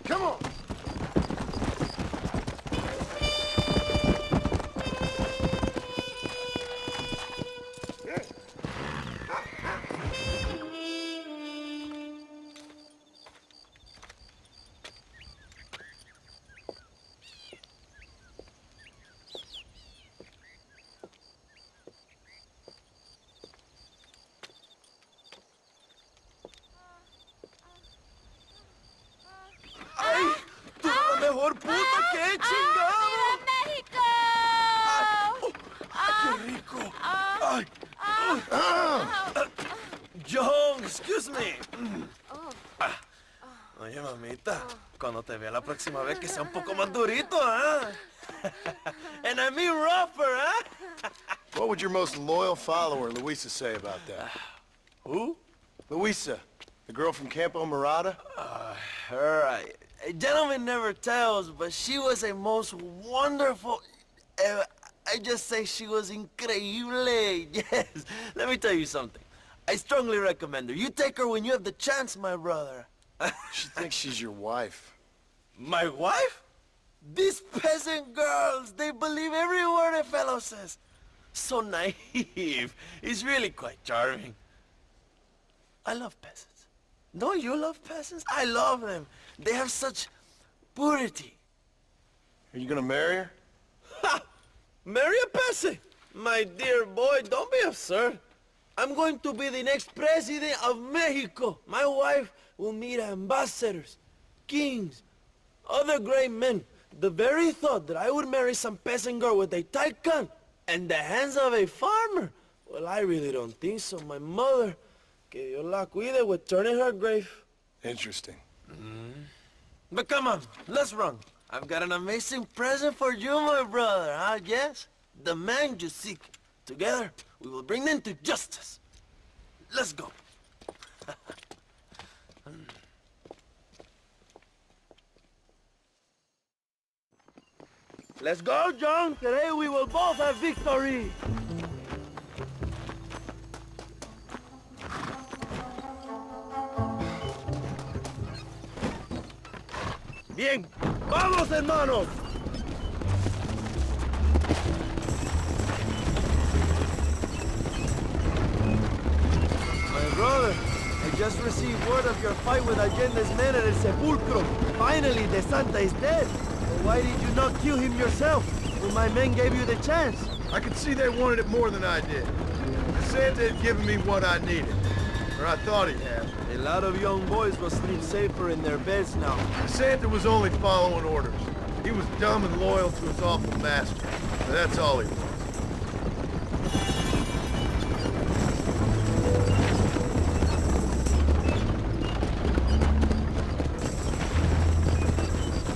Come on! ¡Ay! ¡Tú la mejor puta que he chingado! ¡México! ¡Ay, qué rico! ¡Ay! John, excuse me. Oye, mamita, cuando te vea la próxima vez que sea un poco más durito, ¿ah? And I mean rougher, ¿ah? What would your most loyal follower, Luisa, say about that? Who? Luisa, the girl from Campo Mirada? Her, a gentleman never tells, but she was a most wonderful... I just say she was increíble, yes. Let me tell you something. I strongly recommend her. You take her when you have the chance, my brother. She thinks she's your wife. My wife? These peasant girls, they believe every word a fellow says. So naive. It's really quite charming. I love peasants. Don't you love peasants? I love them. They have such purity. Are you gonna marry her? Ha! Marry a peasant? My dear boy, don't be absurd. I'm going to be the next president of Mexico. My wife will meet ambassadors, kings, other great men. The very thought that I would marry some peasant girl with a tight gun and the hands of a farmer, well, I really don't think so. My mother, que Dios la cuide, would turn in her grave. Interesting. But come on, let's run. I've got an amazing present for you, my brother, huh? Yes? The man you seek. Together, we will bring them to justice. Let's go. Let's go, John. Today we will both have victory. Bien, vamos, hermanos. My brother, I just received word of your fight with Allende's men at El Sepulcro. Finally, the Santa is dead. But why did you not kill him yourself when my men gave you the chance? I could see they wanted it more than I did. Santa had given me what I needed. Or I thought he'd have. A lot of young boys will sleep safer in their beds now. Santa was only following orders. He was dumb and loyal to his awful master. But that's all he was.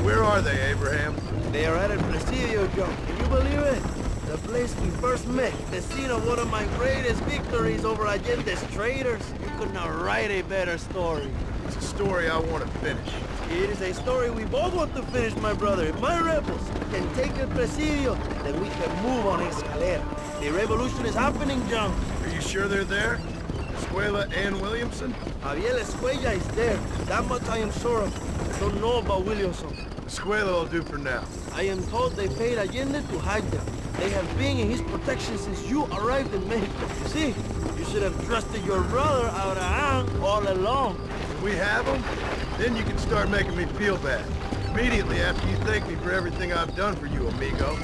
Where are they, Abraham? They are at El Presidio, John. Can you believe it? The place we first met, the scene of one of my greatest victories over Allende's traitors. You could not write a better story. It's a story I want to finish. It is a story we both want to finish, my brother. If my rebels can take El Presidio, then we can move on Escalera. The revolution is happening, John. Are you sure they're there? Escuella and Williamson? Javier Escuella is there. That much I am sure of. I don't know about Williamson. Escuella will do for now. I am told they paid Allende to hide them. They have been in his protection since you arrived in Mexico. You see, you should have trusted your brother Abraham all along. If we have them, then you can start making me feel bad. Immediately after you thank me for everything I've done for you, amigo.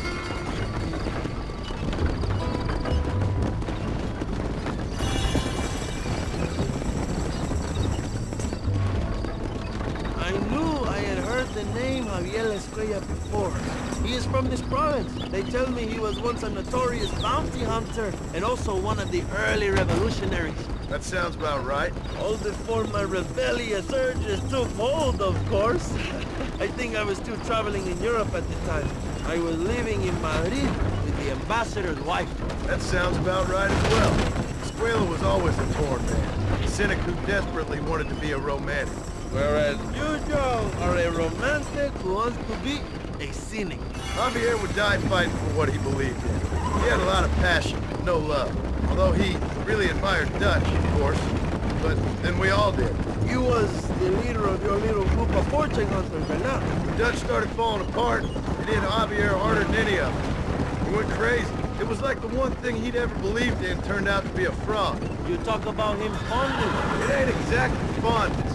I knew I had heard the name Javier Escuella before. He is from this province. They tell me he was once a notorious bounty hunter and also one of the early revolutionaries. That sounds about right. All before my rebellious urges took hold, of course. I think I was still traveling in Europe at the time. I was living in Madrid with the ambassador's wife. That sounds about right as well. Escuella was always a torn man. A cynic who desperately wanted to be a romantic. Whereas you, Joe, are a romantic who wants to be a cynic. Javier would die fighting for what he believed in. He had a lot of passion, but no love. Although he really admired Dutch, of course. but then we all did. You was the leader of your little group of fortune hunters, ¿verdad? The Dutch started falling apart. It hit Javier harder than any of them. He went crazy. It was like the one thing he'd ever believed in turned out to be a fraud. You talk about him fondly. It ain't exactly fondness.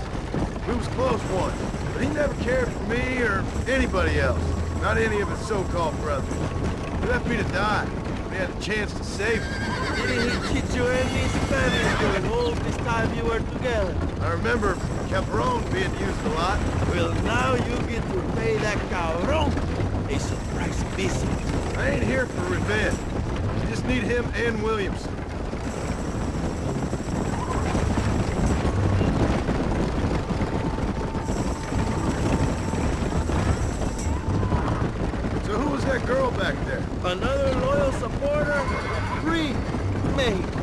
We was close once, but he never cared for me or anybody else. Not any of his so-called brothers. He left me to die. We had a chance to save him. Didn't he teach you any Spanish during all this time you were together? I remember Cabron being used a lot. Well, now you get to pay that cabron a surprise visit. I ain't here for revenge. I just need him and Williamson. So who was that girl back there? Another loyal supporter? Free Mexico.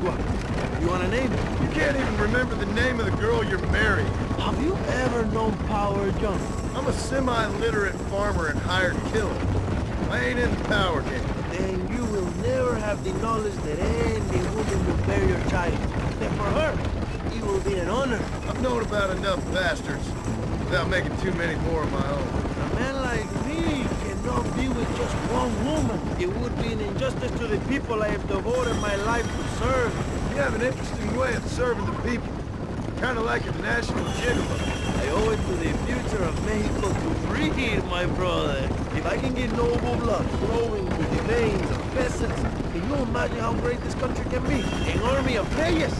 What? You want a name? You can't even remember the name of the girl you're marrying. Have you ever known power, John? I'm a semi-literate farmer and hired killer. I ain't in the power game. Then you will never have the knowledge that any woman will bear your child. And for her, it will be an honor. I've known about enough bastards without making too many more of my own. A man like me cannot be with just one woman. It would be an injustice to the people I have devoted my life to serve. You have an interesting way of serving the people. Kind of like a national gigolo. I owe it to the future of Mexico to breed, my brother. If I can get noble blood flowing through the veins of peasants, can you imagine how great this country can be? An army of reyes,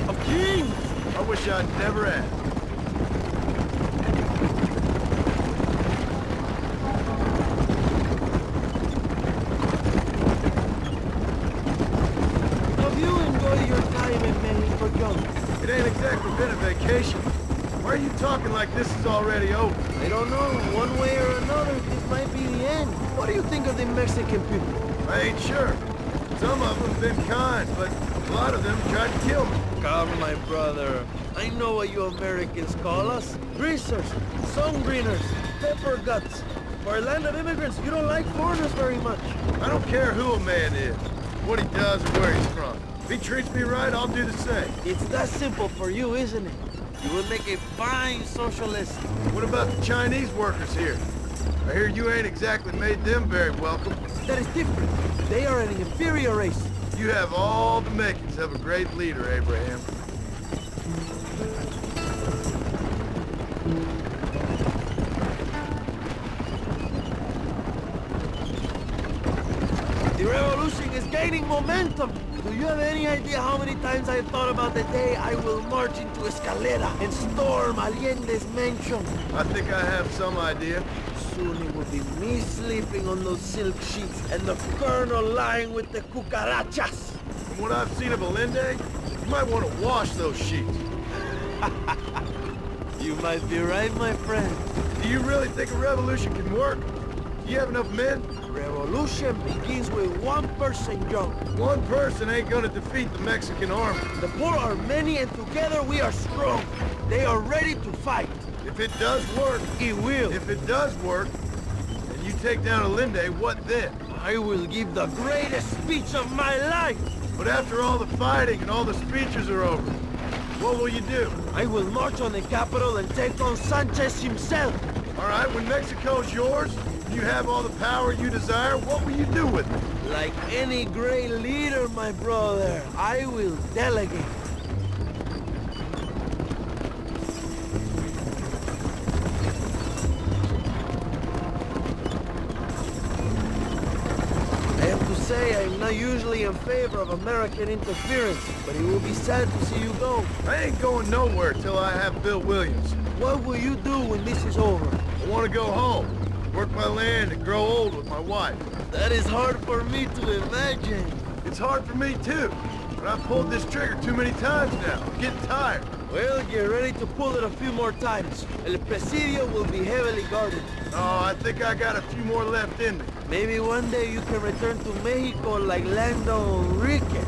of kings. I wish I'd never asked. Have you enjoyed your time in Mexico, John? It ain't exactly been a vacation. Why are you talking like this is already over? I don't know. One way or another, this might be the end. What do you think of the Mexican people? I ain't sure. Some of them been kind, but a lot of them tried to kill me. Come, my brother. I know what you Americans call us. Greasers, sun-greeners, pepper guts. For a land of immigrants, you don't like foreigners very much. I don't care who a man is, what he does or where he's from. If he treats me right, I'll do the same. It's that simple for you, isn't it? You would make a fine socialist. What about the Chinese workers here? I hear you ain't exactly made them very welcome. That is different. They are an inferior race. You have all the makings of a great leader, Abraham. The revolution is gaining momentum. Do you have any idea how many times I thought about the day I will march into Escuella and storm Allende's mansion? I think I have some idea. Soon it will be me sleeping on those silk sheets and the colonel lying with the cucarachas. From what I've seen of Allende, you might want to wash those sheets. You might be right, my friend. Do you really think a revolution can work? Do you have enough men? Revolution begins with one person, John. One person ain't gonna defeat the Mexican army. The poor are many and together we are strong. They are ready to fight. If it does work, It will. if it does work, and you take down Allende, what then? I will give the greatest speech of my life. But after all the fighting and all the speeches are over, what will you do? I will march on the capital and take on Sanchez himself. All right, when Mexico's yours, you have all the power you desire, what will you do with it? Like any great leader, my brother, I will delegate. I have to say, I'm not usually in favor of American interference, but it will be sad to see you go. I ain't going nowhere till I have Bill Williams. What will you do when this is over? I want to go home, work my land, and grow old with my wife. That is hard for me to imagine. It's hard for me too, but I've pulled this trigger too many times now. I'm getting tired. Well, get ready to pull it a few more times. El Presidio will be heavily guarded. Oh, I think I got a few more left in me. Maybe one day you can return to Mexico like Lando Enriquez,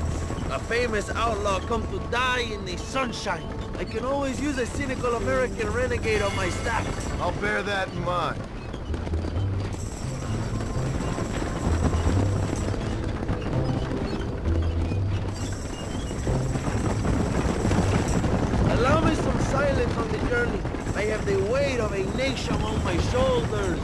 a famous outlaw come to die in the sunshine. I can always use a cynical American renegade on my staff. I'll bear that in mind. silence on the journey. I have the weight of a nation on my shoulders.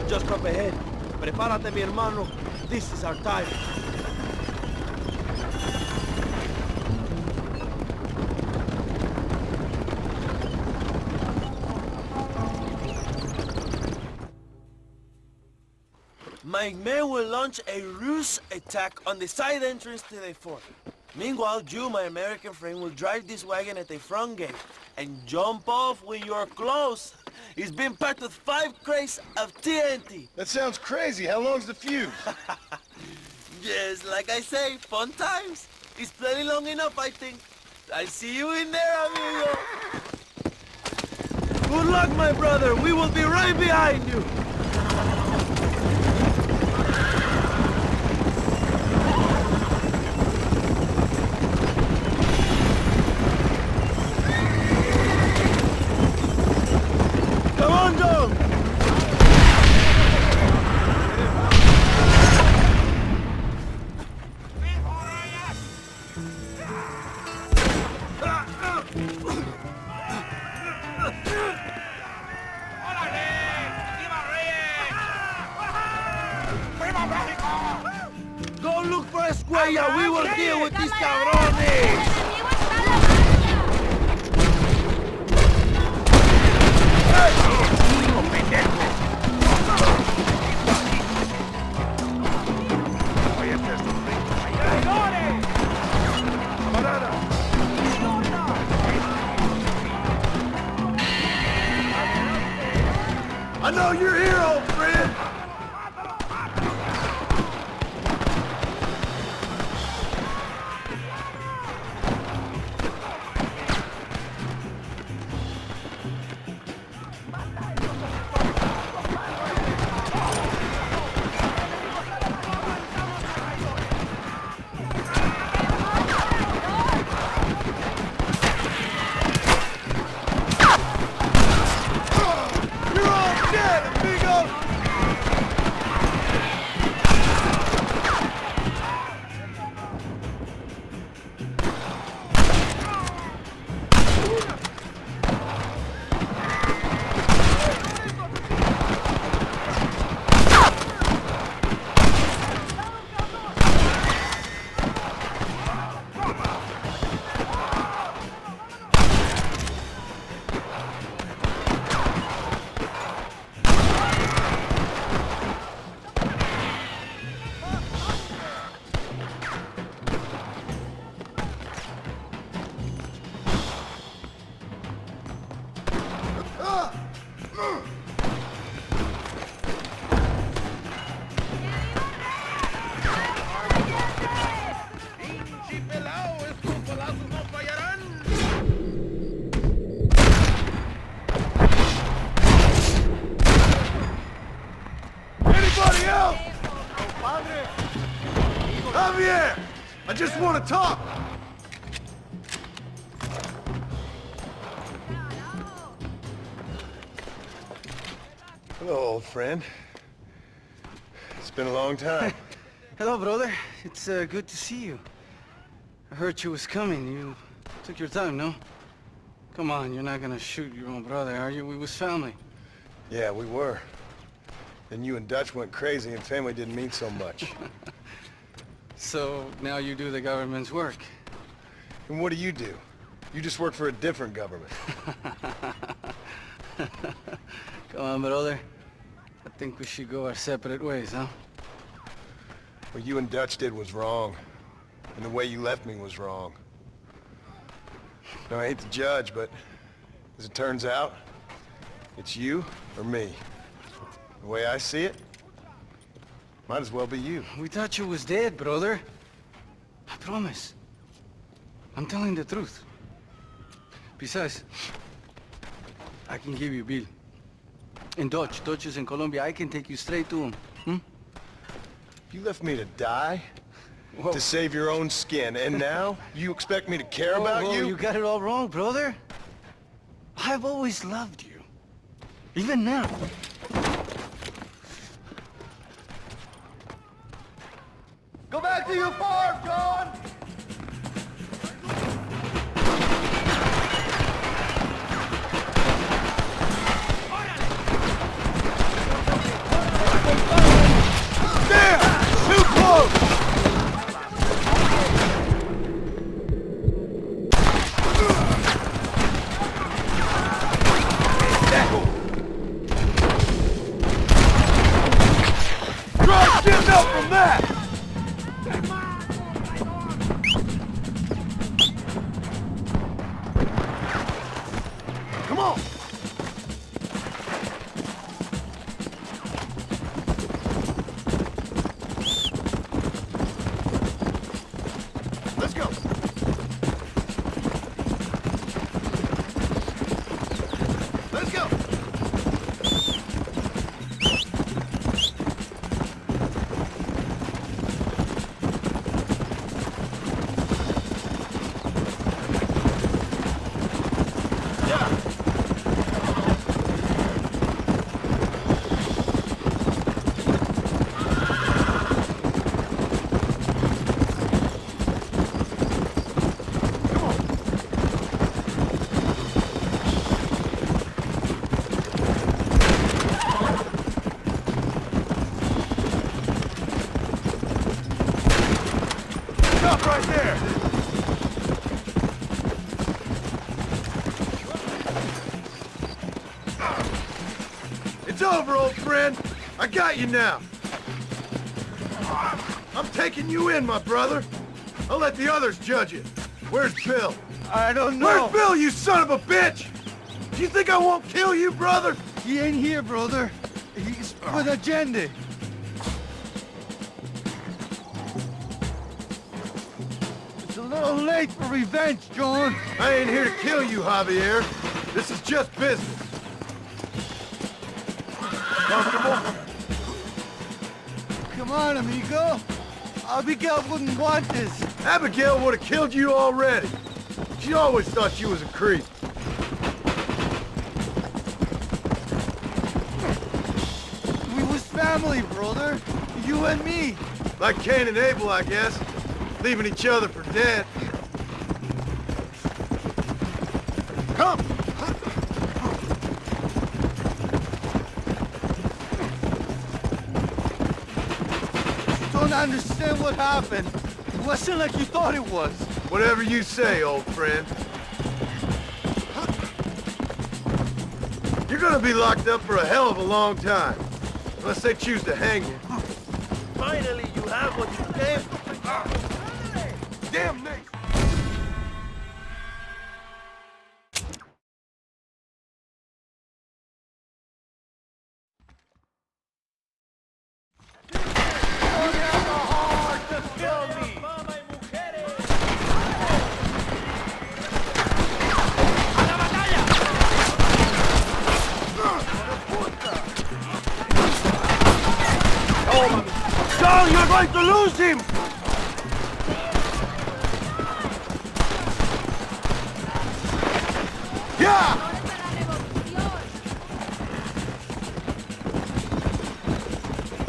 Just up ahead. Prepárate, mi hermano. This is our time. My men will launch a ruse attack on the side entrance to the fort. Meanwhile, you, my American friend, will drive this wagon at the front gate and jump off when you're close. It's been packed with 5 crates of TNT. That sounds crazy. How long's the fuse? Yes, like I say, fun times. It's plenty long enough, I think. I'll see you in there, amigo. Good luck, my brother. We will be right behind you. Come on, Joe! Go look for Escuella. We will deal with these cabrones. I know you're here, old friend! Anybody else? Javier! I just want to talk! Hello, old friend. It's been a long time. Hello, brother. It's good to see you. I heard you was coming. You took your time, no? Come on, you're not gonna shoot your own brother, are you? We was family. Yeah, we were. Then you and Dutch went crazy and family didn't mean so much. So now you do the government's work. And what do? You just work for a different government. Come on, brother. I think we should go our separate ways, huh? What you and Dutch did was wrong. And the way you left me was wrong. Now, I hate to judge, but as it turns out, it's you or me. The way I see it, might as well be you. We thought you was dead, brother. I promise. I'm telling the truth. Besides, I can give you a bill. In Dutch. Dutch is in Colombia. I can take you straight to him. Hmm? You left me to die? Whoa. To save your own skin, and now you expect me to care about you? You got it all wrong, brother. I've always loved you. Even now. Go back to your farm, John! There! Too close! Get up from that! Come on! Let's go! Let's go! Stop right there! It's over, old friend. I got you now. I'm taking you in, my brother. I'll let the others judge it. Where's Bill? I don't know. Where's Bill, you son of a bitch? Do you think I won't kill you, brother? He ain't here, brother. He's with agenda. It's a little late for revenge, John. I ain't here to kill you, Javier. This is just business. Comfortable? Come on, amigo. Abigail wouldn't want this. Abigail would have killed you already. She always thought you was a creep. We was family, brother. You and me. Like Cain and Abel, I guess. Leaving each other for dead. Come! Don't understand what happened. It wasn't like you thought it was. Whatever you say, old friend. You're gonna be locked up for a hell of a long time. Unless they choose to hang you. Finally, you have what you came for. Damn Nate! John, you're going to lose him! Yeah!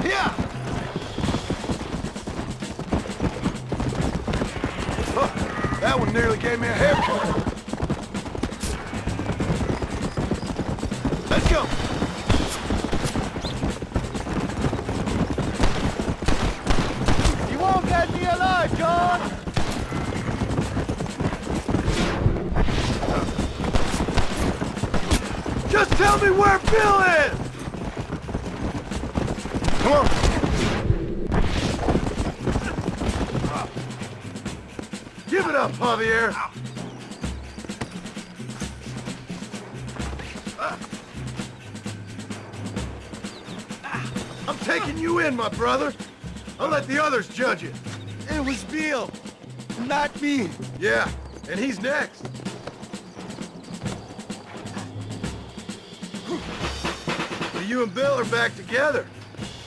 Yeah! Oh, that one nearly gave me a haircut. Let's go! You won't get me alive, John! Just tell me where Bill is! Come on! up, Javier. I'm taking you in, my brother. I'll let the others judge it. It was Bill, not me. Yeah, and he's next. So you and Bill are back together.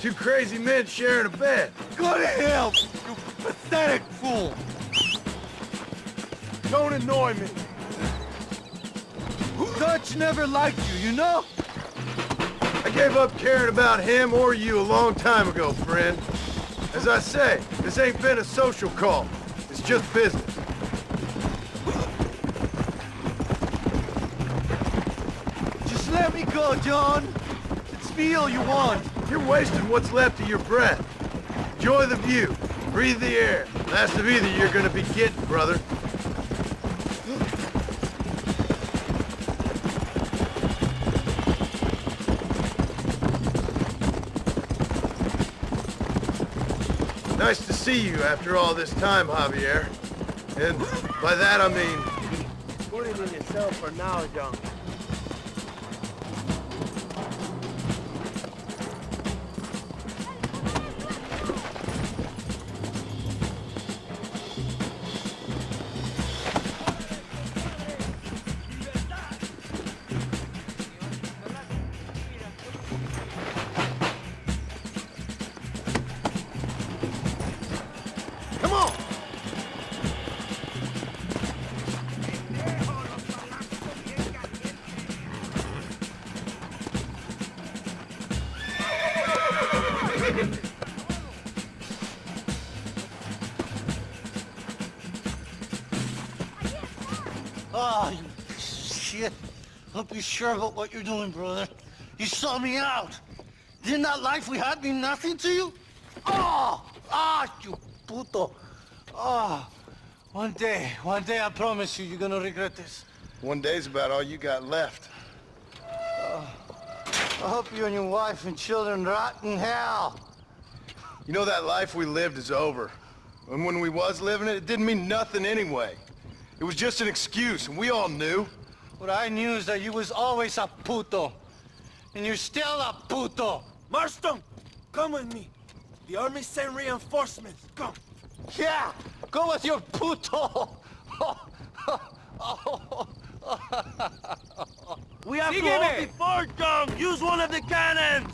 Two crazy men sharing a bed. Go to hell, you pathetic fool. Don't annoy me. Dutch never liked you, you know? I gave up caring about him or you a long time ago, friend. As I say, this ain't been a social call. It's just business. Just let me go, John. It's me all you want. You're wasting what's left of your breath. Enjoy the view. Breathe the air. Last of either you're gonna be getting, brother. Nice to see you after all this time, Javier. And by that I mean... Put it in yourself for now, John. Come on! Oh, you piece of shit. Don't be sure about what you're doing, brother. You saw me out. Didn't that life we had mean nothing to you? Oh! Ah, you puto. Oh, one day, I promise you, you're gonna regret this. One day's about all you got left. I hope you and your wife and children rot in hell. You know that life we lived is over. And when we was living it, it didn't mean nothing anyway. It was just an excuse, and we all knew. What I knew is that you was always a puto. And you're still a puto. Marston, come with me. The army sent reinforcements. Come. Yeah, go with your puto. We have to hold the fort, John. Use one of the cannons.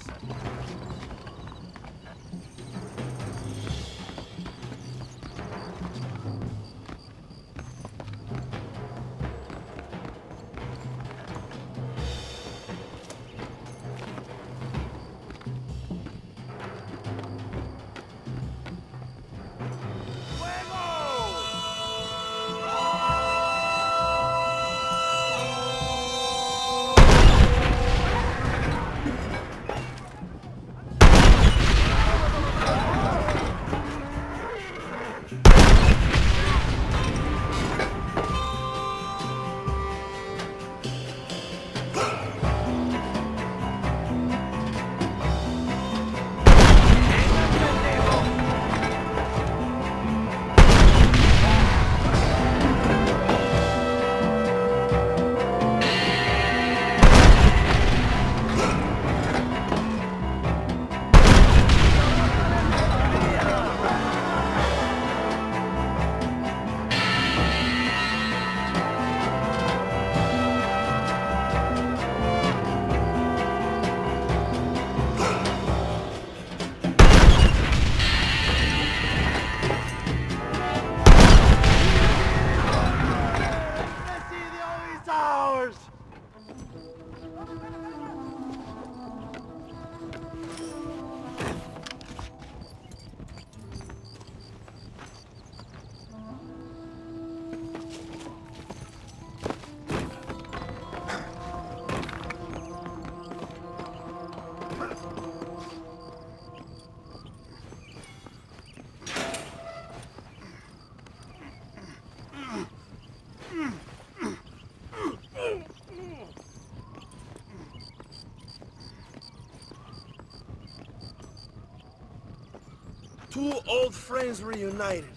Two old friends reunited.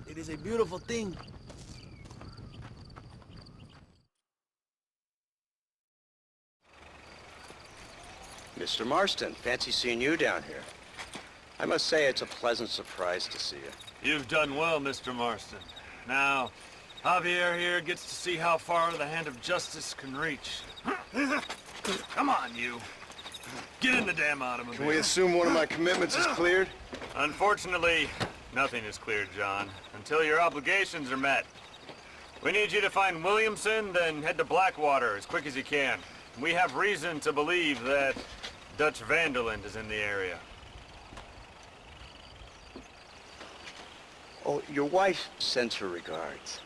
It is a beautiful thing. Mr. Marston, fancy seeing you down here. I must say it's a pleasant surprise to see you. You've done well, Mr. Marston. Now, Javier here gets to see how far the hand of justice can reach. Come on, you. Get in the damn automobile. Can we assume one of my commitments is cleared? Unfortunately, nothing is cleared, John, until your obligations are met. We need you to find Williamson, then head to Blackwater as quick as you can. We have reason to believe that Dutch Vanderland is in the area. Oh, your wife sends her regards.